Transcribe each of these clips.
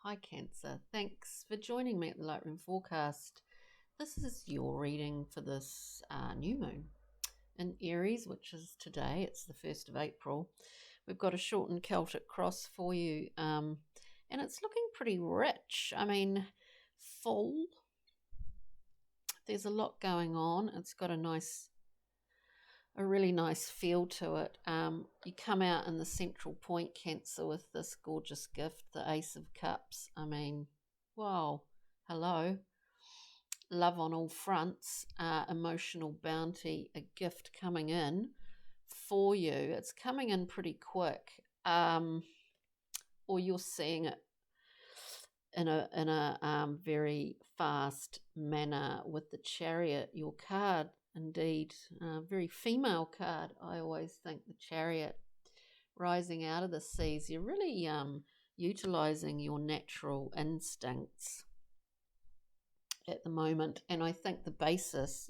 Hi, Cancer. Thanks for joining me at the Lightroom Forecast. This is your reading for this new moon in Aries, which is today. It's the 1st of April. We've got a shortened Celtic cross for you, and it's looking pretty rich. I mean, full. There's a lot going on. It's got a really nice feel to it. You come out in the central point, Cancer, with this gorgeous gift, the Ace of Cups. I mean, wow, hello. Love on all fronts, emotional bounty, a gift coming in for you. It's coming in pretty quick, or you're seeing it in a very fast manner with the Chariot, your card. Indeed, very female card. I always think the Chariot rising out of the seas. You're really utilizing your natural instincts at the moment, and I think the basis,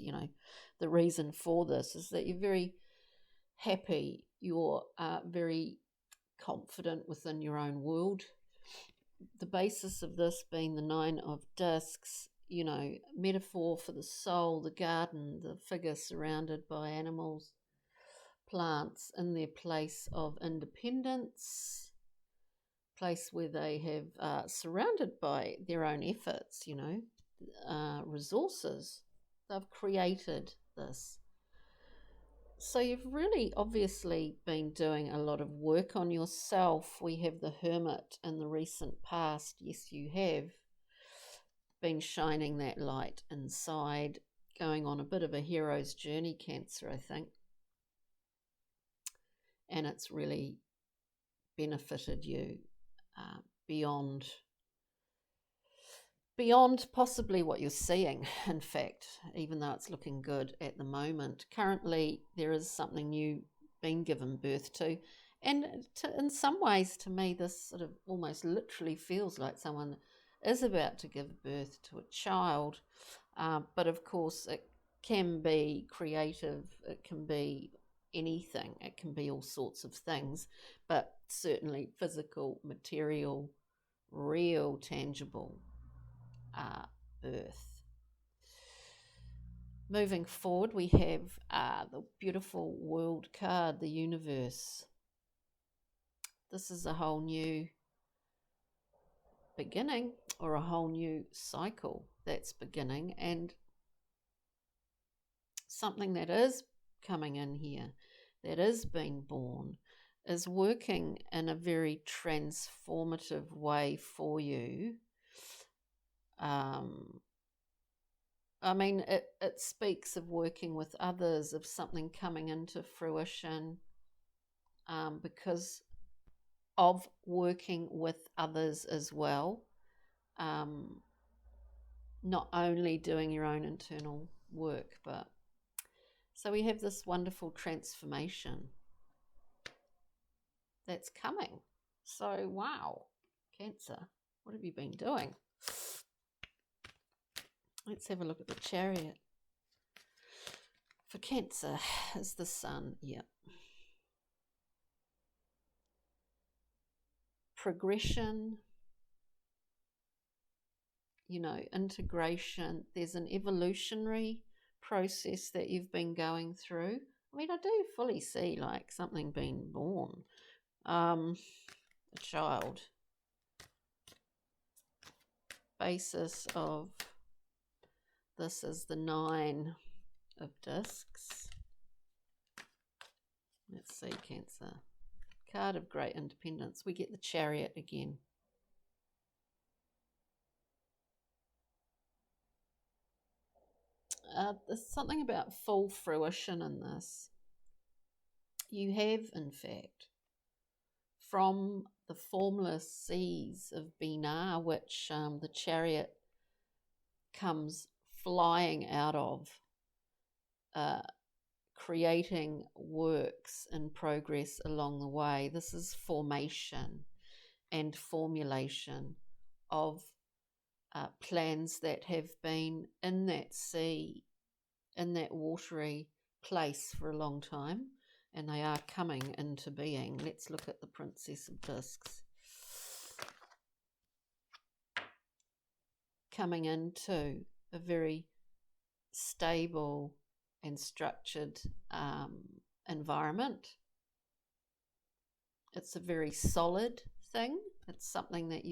the reason for this is that you're very happy. You're very confident within your own world. The basis of this being the Nine of Discs, metaphor for the soul, the garden, the figure surrounded by animals, plants in their place of independence, place where they have surrounded by their own efforts, resources. They've created this. So you've really obviously been doing a lot of work on yourself. We have the Hermit in the recent past. Yes, you have been shining that light inside, going on a bit of a hero's journey, Cancer, I think. And it's really benefited you beyond possibly what you're seeing, in fact, even though it's looking good at the moment. Currently, there is something new being given birth to. And in some ways, to me, this sort of almost literally feels like someone is about to give birth to a child. But of course, it can be creative. It can be anything. It can be all sorts of things, but certainly physical, material, real, tangible birth. Moving forward, we have the beautiful World card, the Universe. This is a whole new beginning, or a whole new cycle that's beginning, and something that is coming in here, that is being born, is working in a very transformative way for you. I mean, it speaks of working with others, of something coming into fruition, because of working with others as well. Not only doing your own internal work, but so we have this wonderful transformation that's coming. So, wow, Cancer, what have you been doing? Let's have a look at the Chariot. For Cancer is the Sun. Yep. Progression, integration. There's an evolutionary process that you've been going through. I mean, I do fully see like something being born, a child. Basis of this is the Nine of Discs. Let's see, Cancer. Card of Great Independence. We get the Chariot again. There's something about full fruition in this. You have, in fact, from the formless seas of Binah, which the Chariot comes flying out of, creating works in progress along the way. This is formation and formulation of plans that have been in that sea, in that watery place for a long time, and they are coming into being. Let's look at the Princess of Discs. coming into a very stable and structured environment. It's a very solid thing. It's something that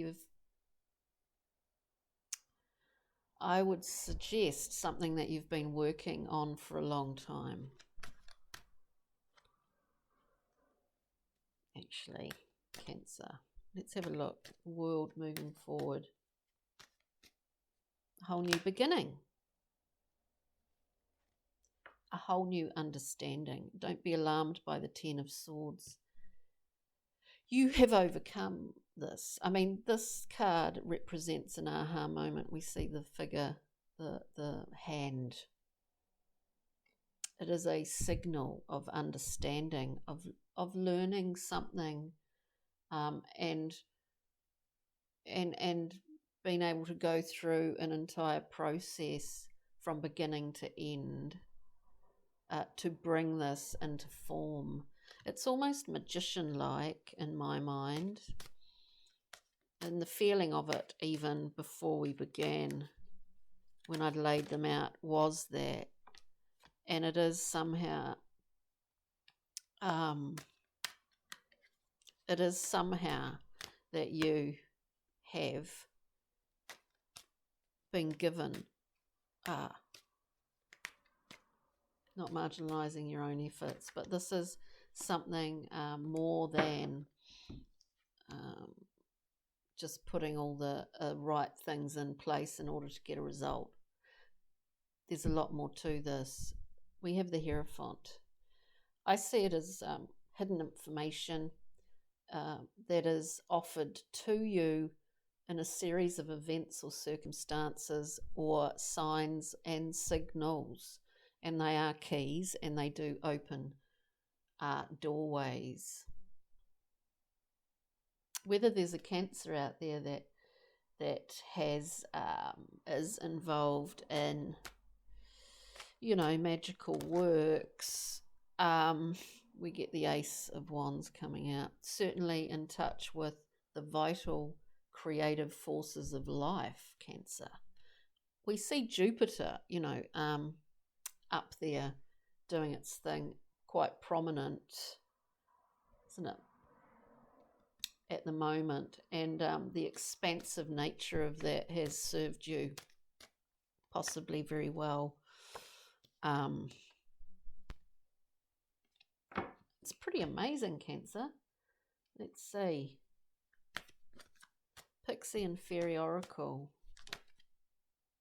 I would suggest something that you've been working on for a long time. Actually, Cancer. Let's have a look. The world moving forward. A whole new beginning. A whole new understanding. Don't be alarmed by the Ten of Swords. You have overcome this. I mean, this card represents an aha moment. We see the figure, the hand. It is a signal of understanding, of learning something, and being able to go through an entire process from beginning to end to bring this into form. It's almost magician-like in my mind, and the feeling of it even before we began, when I'd laid them out, was that. And it is somehow, that you have been given, not marginalising your own efforts, but this is something more than just putting all the right things in place in order to get a result. There's a lot more to this. We have the Hierophant. I see it as hidden information that is offered to you in a series of events or circumstances or signs and signals, and they are keys, and they do open doorways. Whether there's a Cancer out there that has is involved in, magical works, we get the Ace of Wands coming out. Certainly in touch with the vital creative forces of life, Cancer. We see Jupiter, up there doing its thing, quite prominent, isn't it, at the moment? And the expansive nature of that has served you possibly very well. It's pretty amazing, Cancer. Let's see. Pixie and Fairy Oracle.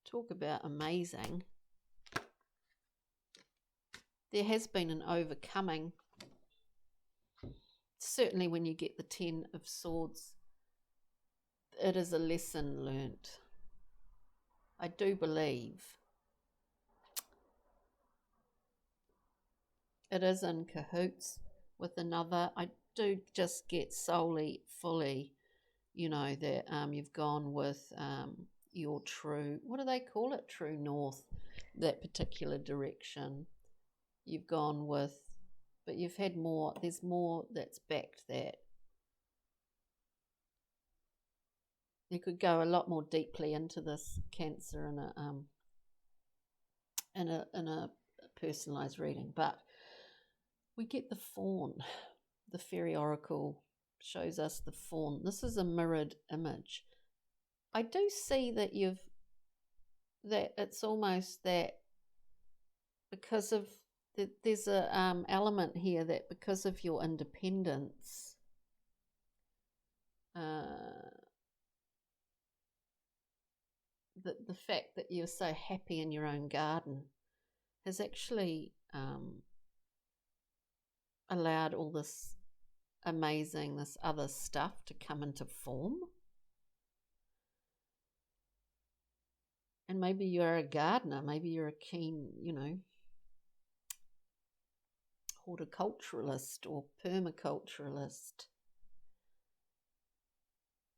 Talk about amazing. There has been an overcoming. Certainly when you get the Ten of Swords, it is a lesson learnt. I do believe it is in cahoots with another. I do just get solely, fully, that you've gone with your true, what do they call it? True north, that particular direction. You've gone with, but you've had more, there's more that's backed that. You could go a lot more deeply into this, Cancer, in a personalised reading, but we get the Fawn. The Fairy Oracle shows us the Fawn. This is a mirrored image. I do see that it's almost that because of there's a element here that because of your independence, the fact that you're so happy in your own garden has actually allowed all this this other stuff to come into form. And maybe you're a gardener, maybe you're a keen, horticulturalist or permaculturalist.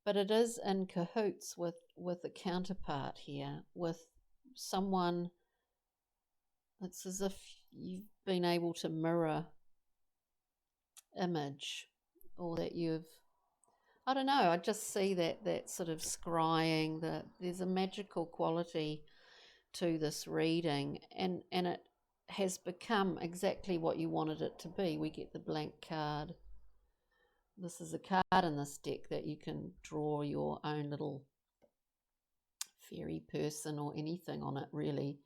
But it is in cahoots with a counterpart here, with someone. It's as if you've been able to mirror image, or that I don't know. I just see that sort of scrying. There's a magical quality to this reading, and it has become exactly what you wanted it to be. We get the blank card. This is a card in this deck that you can draw your own little fairy person or anything on it, really.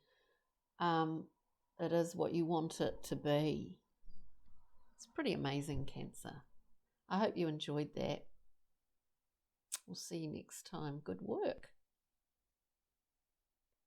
It is what you want it to be. It's pretty amazing, Cancer. I hope you enjoyed that. We'll see you next time. Good work.